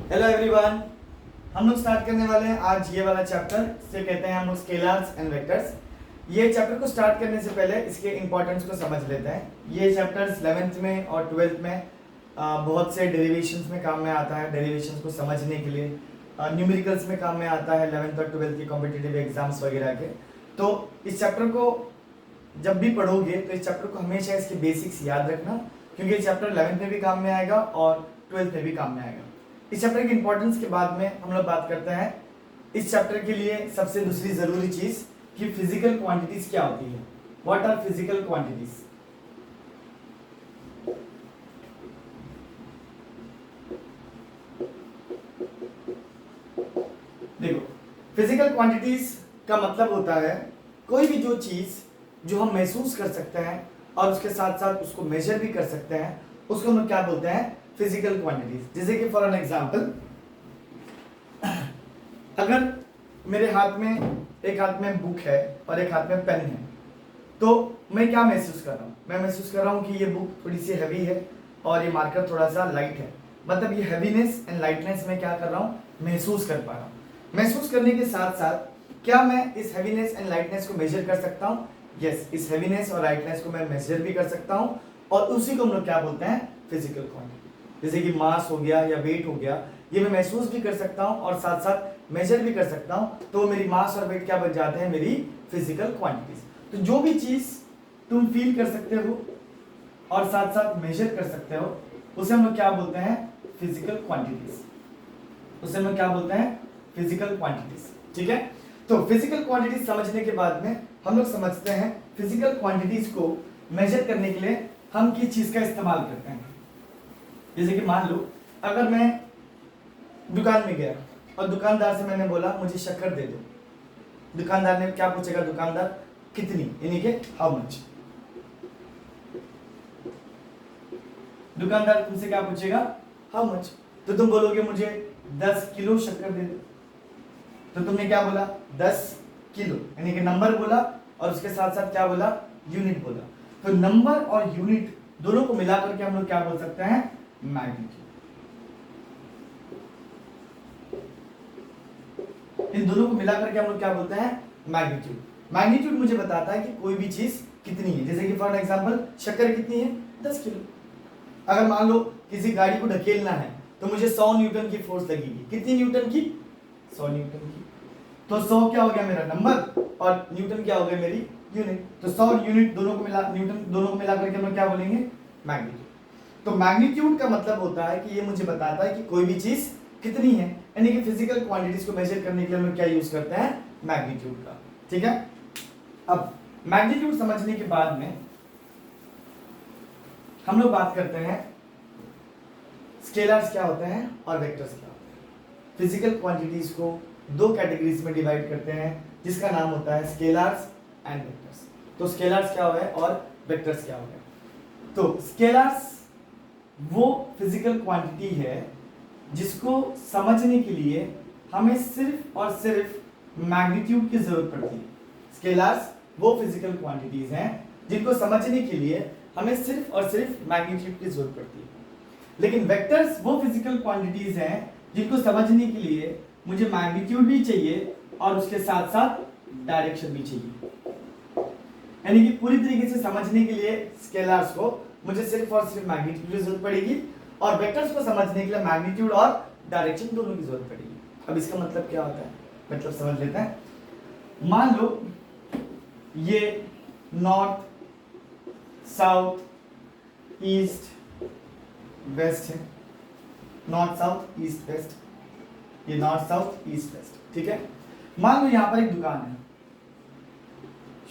Hello everyone, हम लोग start करने वाले हैं आज ये वाला चैप्टर, इसे कहते हैं हम लोग स्केलर्स एंड वेक्टर्स। ये चैप्टर को स्टार्ट करने से पहले इसके इंपॉर्टेंस को समझ लेते हैं। ये चैप्टर्स 11th में और 12th में बहुत से डेरिवेशंस में काम में आता है। डेरिवेशंस को समझने के लिए न्यूमेरिकल्स में काम में आता है 11th और 12th के कॉम्पिटिटिव एग्जाम्स वगैरह के। तो इस चैप्टर को जब भी पढ़ोगे तो इस चैप्टर को हमेशा इसके बेसिक्स याद रखना, क्योंकि ये चैप्टर 11th में भी काम में आएगा और 12th में भी काम में आएगा। इस चैप्टर की इंपॉर्टेंस के बाद में हम लोग बात करते हैं इस चैप्टर के लिए सबसे दूसरी जरूरी चीज कि फिजिकल क्वांटिटीज क्या होती है। What are physical quantities? देखो, फिजिकल क्वांटिटीज का मतलब होता है कोई भी जो चीज जो हम महसूस कर सकते हैं और उसके साथ साथ उसको मेजर भी कर सकते हैं, उसको हम क्या बोलते हैं? Physical quantities. जैसे कि फॉर एन एग्जांपल, अगर मेरे हाथ में एक हाथ में बुक है और एक हाथ में पेन है, तो मैं क्या महसूस कर रहा हूँ? मैं महसूस कर रहा हूँ कि ये बुक थोड़ी सी हैवी है और ये मार्कर थोड़ा सा लाइट है। मतलब ये हैवीनेस एंड लाइटनेस मैं क्या कर रहा हूँ? महसूस कर पा रहा हूँ। महसूस करने के साथ साथ क्या मैं इस हैवीनेस एंड लाइटनेस को मेजर कर सकता हूँ? यस, इस हैवीनेस और लाइटनेस को मैं मेजर भी कर सकता हूँ और उसी को हम लोग क्या बोलते हैं? Physical quantity. जैसे कि मास हो गया या वेट हो गया, ये मैं महसूस भी कर सकता हूँ और साथ साथ मेजर भी कर सकता हूँ। तो मेरी मास और वेट क्या बन जाते हैं? मेरी फिजिकल क्वांटिटीज। तो जो भी चीज तुम फील कर सकते हो और साथ साथ मेजर कर सकते हो, उसे हम लोग क्या बोलते हैं? Physical quantities. उसे हम लोग क्या बोलते हैं? Physical quantities. ठीक है, तो फिजिकल क्वांटिटीज समझने के बाद में हम लोग समझते हैं फिजिकल क्वांटिटीज को मेजर करने के लिए हम किस चीज का इस्तेमाल करते हैं। जैसे कि मान लो, अगर मैं दुकान में गया और दुकानदार से मैंने बोला मुझे शक्कर दे दो, दुकानदार ने क्या पूछेगा? दुकानदार कितनी, यानी कि हाउ मच। दुकानदार तुमसे क्या पूछेगा? How much. तो तुम बोलोगे मुझे 10 किलो शक्कर दे दो। तो तुमने क्या बोला? 10 किलो, यानी कि नंबर बोला और उसके साथ साथ क्या बोला? यूनिट बोला। तो नंबर और यूनिट दोनों को मिलाकर के हम लोग क्या बोल सकते हैं? मैग्नीट्यूड। इन दोनों को मिलाकर के हम लोग क्या बोलते हैं? मैग्नीट्यूड। मैग्नीट्यूड मुझे बताता है कि कोई भी चीज कितनी है। जैसे कि फॉर एग्जांपल, शक्कर कितनी है? 10 किलो। अगर मान लो किसी गाड़ी को ढकेलना है तो मुझे 100 न्यूटन की फोर्स लगेगी। कितनी न्यूटन की? 100 न्यूटन की। तो 100 क्या हो गया? मेरा नंबर, और न्यूटन क्या हो गया? मेरी यूनिट। तो 100 यूनिट दोनों को मिला, न्यूटन दोनों को मिलाकर के हम लोग क्या बोलेंगे? मैग्नीट्यूड। तो मैग्नीट्यूड का मतलब होता है कि ये मुझे बताता है कि कोई भी चीज कितनी है, यानी कि फिजिकल क्वांटिटीज को मेजर करने के लिए हम लोग क्या यूज करते हैं? मैग्नीट्यूड का। ठीक है, अब मैग्नीट्यूड समझने के बाद में हम लोग बात करते हैं स्केलर्स क्या होते हैं और वेक्टर्स क्या होते हैं। फिजिकल क्वांटिटीज को दो कैटेगरीज में डिवाइड करते हैं, जिसका नाम होता है स्केलर्स एंड वेक्टर्स। तो स्केलर्स क्या हो गए और वेक्टर्स क्या हो गए? तो स्केलर्स वो फिजिकल क्वांटिटी है जिसको समझने के लिए हमें सिर्फ और सिर्फ मैग्नीट्यूड की जरूरत पड़ती है। स्केलर्स वो फिजिकल क्वांटिटीज हैं जिनको समझने के लिए हमें सिर्फ और सिर्फ मैग्नीट्यूड की जरूरत पड़ती है। लेकिन वेक्टर्स वो फिजिकल क्वांटिटीज हैं जिनको समझने के लिए मुझे मैग्नीट्यूड भी चाहिए और उसके साथ साथ डायरेक्शन भी चाहिए। यानी कि पूरी तरीके से समझने के लिए स्केलर्स को मुझे सिर्फ और सिर्फ मैग्नीट्यूड की जरूरत पड़ेगी और वेक्टर्स को समझने के लिए मैग्नीट्यूड और डायरेक्शन दोनों की जरूरत पड़ेगी। अब इसका मतलब क्या होता है? मतलब समझ लेते हैं। मान लो ये नॉर्थ, साउथ, ईस्ट, वेस्ट है। North, south, east, west. ये नॉर्थ, साउथ, ईस्ट, वेस्ट। ठीक है, मान लो यहां पर एक दुकान है,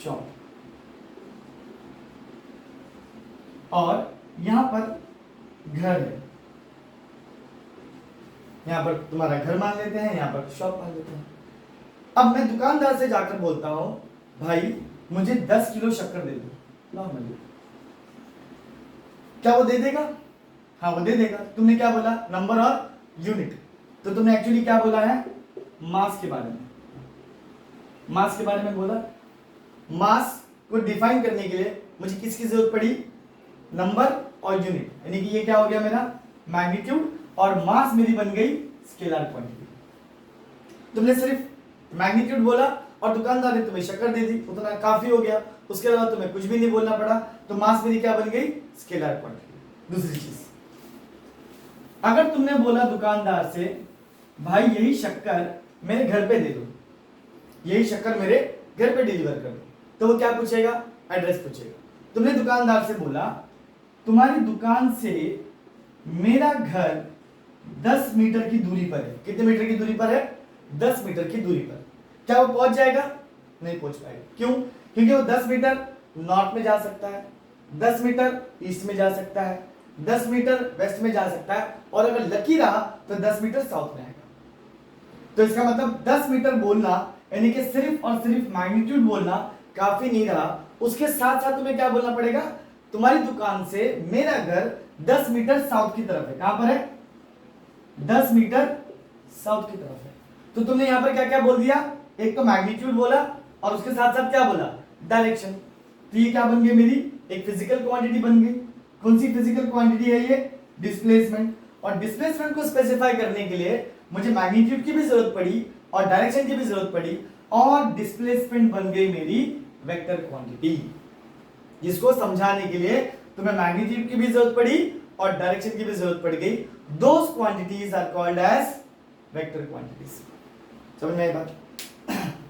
शॉप, और यहां पर घर है। यहां पर तुम्हारा घर मान लेते हैं, यहां पर शॉप मान लेते हैं। अब मैं दुकानदार से जाकर बोलता हूं, भाई मुझे 10 किलो शक्कर दे दो नॉर्मली। क्या वो दे देगा? हाँ, वो दे देगा। तुमने क्या बोला? नंबर और यूनिट। तो तुमने एक्चुअली क्या बोला है? मास के बारे में। मास के बारे में बोला। मास को डिफाइन करने के लिए मुझे किसकी जरूरत पड़ी? नंबर और यूनिट, यानी कि ये क्या हो गया मेरा? मैग्नीट्यूड। और मास मेरी बन गई स्केलर क्वांटिटी। तुमने सिर्फ मैग्नीट्यूड बोला और दुकानदार ने तुम्हें शक्कर दे दी, उतना काफी हो गया, उसके अलावा तुम्हें कुछ भी नहीं बोलना पड़ा, तो मास मेरी क्या बन गई? Scalar quantity. दूसरी चीज, अगर तुमने बोला दुकानदार से भाई यही शक्कर मेरे घर पे दे दो, यही शक्कर मेरे घर पे डिलीवर कर दो, तो वो क्या पूछेगा? एड्रेस पूछेगा। तुमने दुकानदार से बोला तुम्हारी दुकान से मेरा घर 10 मीटर की दूरी पर है। कितने मीटर की दूरी पर है? 10 मीटर की दूरी पर। क्या वो पहुंच जाएगा? नहीं पहुंच पाएगा। क्यों? क्योंकि वो 10 मीटर नॉर्थ में जा सकता है, 10 मीटर ईस्ट में जा सकता है, 10 मीटर वेस्ट में जा सकता है, और अगर लकी रहा तो 10 मीटर साउथ में आएगा। तो इसका मतलब 10 मीटर बोलना यानी कि सिर्फ और सिर्फ मैग्नीट्यूड बोलना काफी नहीं रहा, उसके साथ साथ तुम्हें क्या बोलना पड़ेगा? तुम्हारी दुकान से मेरा घर 10 मीटर साउथ की तरफ है। कहां पर है? 10 मीटर साउथ की तरफ है। तो तुमने यहां पर क्या क्या बोल दिया? एक तो मैग्नीट्यूड बोला और उसके साथ साथ क्या बोला? डायरेक्शन। तो ये क्या बन गई? मेरी एक फिजिकल क्वांटिटी बन गई। कौन सी फिजिकल क्वांटिटी है ये? डिस्प्लेसमेंट। और डिस्प्लेसमेंट को स्पेसिफाई करने के लिए मुझे मैग्नीट्यूड की भी जरूरत पड़ी और डायरेक्शन की भी जरूरत पड़ी, और डिस्प्लेसमेंट बन गई मेरी वेक्टर क्वांटिटी। जिसको समझाने के लिए तुम्हें मैग्नीट्यूड की भी जरूरत पड़ी और डायरेक्शन की भी जरूरत पड़ गई। Those quantities are called as vector quantities. समझ में आई बात?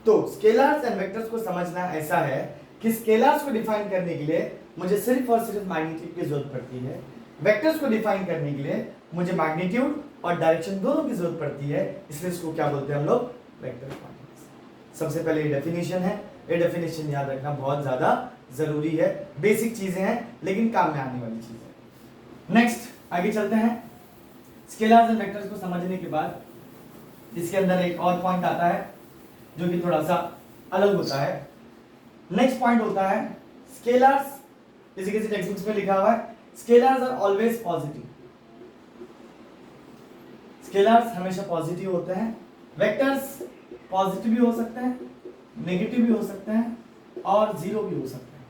तो स्केलर्स एंड वेक्टर्स को समझना ऐसा है कि स्केलर्स को डिफाइन करने के लिए मुझे सिर्फ और सिर्फ मैग्नीट्यूड की जरूरत पड़ती है, वेक्टर्स को डिफाइन करने के लिए मुझे मैग्नीट्यूड और डायरेक्शन दोनों की जरूरत पड़ती है, इसलिए इसको क्या बोलते हैं हम लोग? Vector quantities. सबसे पहले ये डेफिनेशन है, ये डेफिनेशन याद रखना बहुत ज्यादा जरूरी है। बेसिक चीजें हैं लेकिन काम में आने वाली चीजें। नेक्स्ट आगे चलते हैं। स्केलर्स एंड वेक्टर्स को समझने के बाद इसके अंदर एक और पॉइंट आता है जो कि थोड़ा सा अलग होता है। नेक्स्ट पॉइंट होता है स्केलर्स, किसी किसी टेक्स्ट बुक्स में लिखा हुआ है scalars are always positive. Scalars हमेशा पॉजिटिव होते हैं। वेक्टर्स पॉजिटिव भी हो सकते हैं, नेगेटिव भी हो सकते हैं और जीरो भी हो सकते हैं,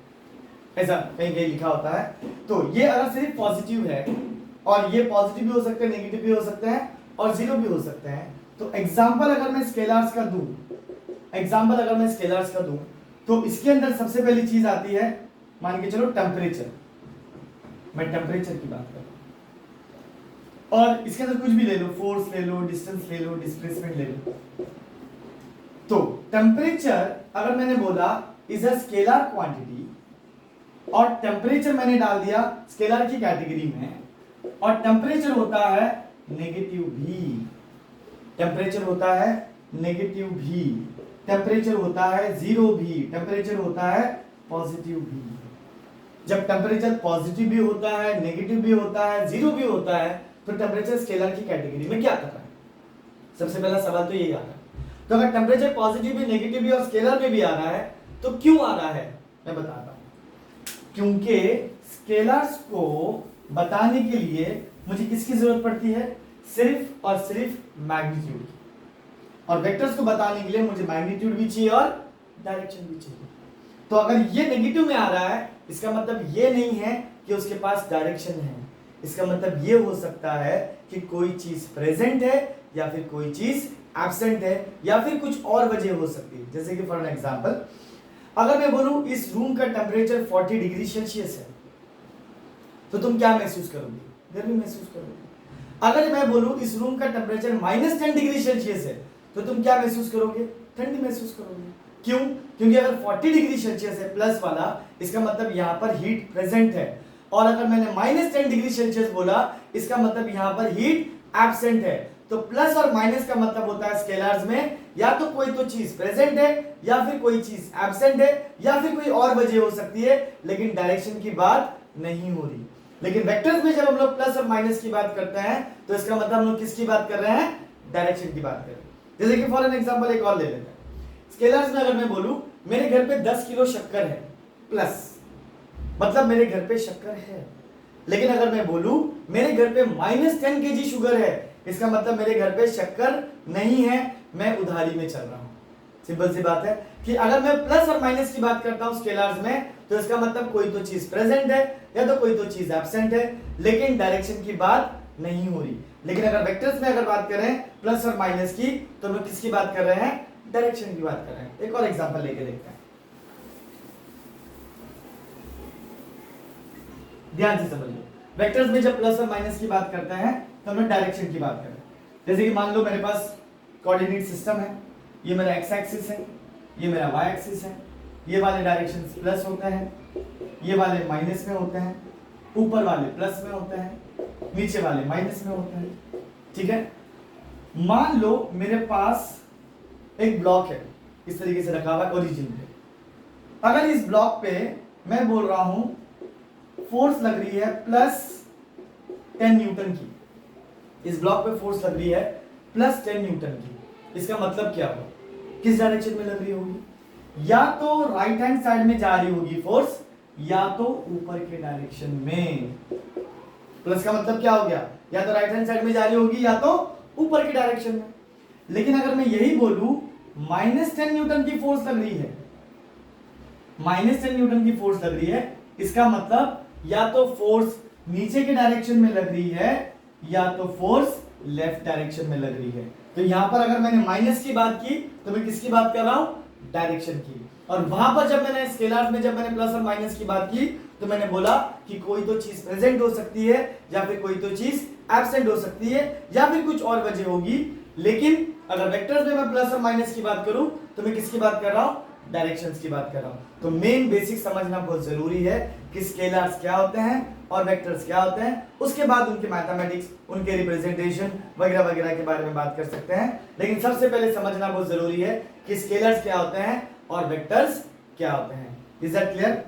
ऐसा कहीं कहीं लिखा होता है। तो ये अगर सिर्फ पॉजिटिव है और ये पॉजिटिव भी हो सकते हैं, नेगेटिव भी हो सकते हैं और जीरो भी हो सकते हैं, तो एग्जांपल अगर मैं स्केलर्स का दूं, एग्जांपल अगर मैं स्केलर्स का दूं तो इसके अंदर सबसे पहली चीज आती है, मान के चलो टेम्परेचर। मैं टेम्परेचर की बात कर रहा हूं और इसके अंदर कुछ भी ले लो, फोर्स ले लो, डिस्टेंस ले लो, डिस्प्लेसमेंट ले लो। तो टेम्परेचर अगर मैंने बोला इज अ स्केलर क्वांटिटी और टेम्परेचर मैंने डाल दिया स्केलर की कैटेगरी में, और टेम्परेचर होता है नेगेटिव भी, टेम्परेचर होता है नेगेटिव भी, टेम्परेचर होता है जीरो भी, टेम्परेचर होता है पॉजिटिव भी। जब टेम्परेचर पॉजिटिव भी होता है, नेगेटिव भी होता है, जीरो भी होता है, तो टेम्परेचर स्केलर की कैटेगरी में क्या कर रहा है? सबसे पहला सवाल तो यही आता है। तो अगर टेम्परेचर पॉजिटिव भी, नेगेटिव भी और स्केलर में भी आ रहा है तो क्यों आ रहा है? मैं बताता हूं। क्योंकि स्केलर्स को बताने के लिए मुझे किसकी जरूरत पड़ती है? सिर्फ और सिर्फ मैग्नीट्यूड की। और वेक्टर्स को बताने के लिए मुझे मैग्नीट्यूड भी चाहिए और डायरेक्शन भी चाहिए। तो अगर ये नेगेटिव में आ रहा है इसका मतलब ये नहीं है कि उसके पास डायरेक्शन है, इसका मतलब ये हो सकता है कि कोई चीज प्रेजेंट है या फिर कोई चीज एब्सेंट है या फिर कुछ और वजह हो सकती है। जैसे कि फॉर एन एग्जांपल अगर मैं बोलूं इस रूम का टेम्परेचर 40 डिग्री सेल्सियस है तो तुम क्या महसूस करोगे? गर्मी महसूस करोगे। अगर मैं बोलूं इस रूम का टेम्परेचर -10 डिग्री सेल्सियस है तो तुम क्या महसूस करोगे? ठंडी महसूस करोगे। क्यों? क्योंकि अगर 40 डिग्री सेल्सियस है प्लस वाला, इसका मतलब यहां पर हीट प्रेजेंट है, और अगर मैंने -10 डिग्री सेल्सियस बोला इसका मतलब यहां पर हीट एब्सेंट है। तो प्लस और माइनस का मतलब होता है स्केलर्स में या तो कोई तो चीज प्रेजेंट है या फिर कोई चीज एब्सेंट है या फिर कोई और वजह हो सकती है, लेकिन डायरेक्शन की बात नहीं हो रही। लेकिन वेक्टर्स में जब हम लोग प्लस और माइनस की बात करते हैं तो इसका मतलब हम लोग किसकी बात कर रहे हैं? डायरेक्शन की बात कर रहे हैं। जैसे कि फॉर एन एग्जांपल एक और ले लेते हैं। स्केलर्स में अगर मैं बोलूं मेरे घर पे 10 किलो शक्कर है प्लस, मतलब मेरे घर पे शक्कर है। लेकिन अगर मैं बोलूं मेरे घर पे -10 kg शुगर है, इसका मतलब मेरे घर पे शक्कर नहीं है, मैं उधारी में चल रहा हूं। सिंपल सी बात है कि अगर मैं प्लस और माइनस की बात करता हूं स्केलर्स में तो इसका मतलब कोई तो चीज प्रेजेंट है या तो कोई तो चीज एब्सेंट है, लेकिन डायरेक्शन की बात नहीं हो रही। लेकिन अगर वेक्टर्स में अगर बात करें प्लस और माइनस की, तो हम लोग किसकी बात कर रहे हैं? डायरेक्शन की बात कर रहे हैं। एक और एग्जांपल लेके देखते हैं, ध्यान से समझिए। वेक्टर्स में जब प्लस और माइनस की बात करते हैं तो हम लोग डायरेक्शन की बात करें। जैसे कि मान लो मेरे पास कोऑर्डिनेट सिस्टम है, ये मेरा एक्स एक्सिस है, ये मेरा वाई एक्सिस है, ये वाले डायरेक्शन प्लस होते हैं, ये वाले माइनस में होते हैं, ऊपर वाले प्लस में होते हैं, नीचे वाले माइनस में होते हैं, ठीक है। मान लो मेरे पास एक ब्लॉक है, इस तरीके से रखा हुआ है ओरिजिन पे। अगर इस ब्लॉक पे मैं बोल रहा हूं फोर्स लग रही है प्लस 10 न्यूटन की, इस ब्लॉक पे फोर्स लग रही है प्लस 10 न्यूटन की, इसका मतलब क्या हुआ? किस डायरेक्शन में लग रही होगी? या तो राइट हैंड साइड में जा रही होगी फोर्स, या तो ऊपर के डायरेक्शन में। प्लस का मतलब क्या हो गया? या तो राइट हैंड साइड में जा रही होगी या तो ऊपर के डायरेक्शन में। लेकिन अगर मैं यही बोलूं -10 न्यूटन की फोर्स लग रही है, -10 न्यूटन की फोर्स लग रही है, इसका मतलब या तो फोर्स नीचे के डायरेक्शन में लग रही है या तो फोर्स लेफ्ट डायरेक्शन में लग रही है। तो यहां पर अगर मैंने माइनस की बात की तो मैं किसकी बात कर रहा हूं? डायरेक्शन की। और वहां पर जब मैंने स्केलर्स में जब मैंने प्लस और माइनस की बात की तो मैंने बोला कि कोई तो चीज प्रेजेंट हो सकती है या फिर कोई तो चीज एब्सेंट हो सकती है या फिर कुछ और वजह होगी। लेकिन अगर वेक्टर्स में मैं प्लस और माइनस की बात करूं तो मैं किसकी बात कर रहा हूं? डायरेक्शंस की बात कर रहा हूं। तो मेन बेसिक समझना बहुत जरूरी है कि स्केलर्स क्या होते हैं और वेक्टर्स क्या होते हैं। उसके बाद उनके मैथमेटिक्स, उनके रिप्रेजेंटेशन वगैरह वगैरह के बारे में बात कर सकते हैं। लेकिन सबसे पहले समझना बहुत जरूरी है कि स्केलर्स क्या होते हैं और वेक्टर्स क्या होते हैं। Is that clear?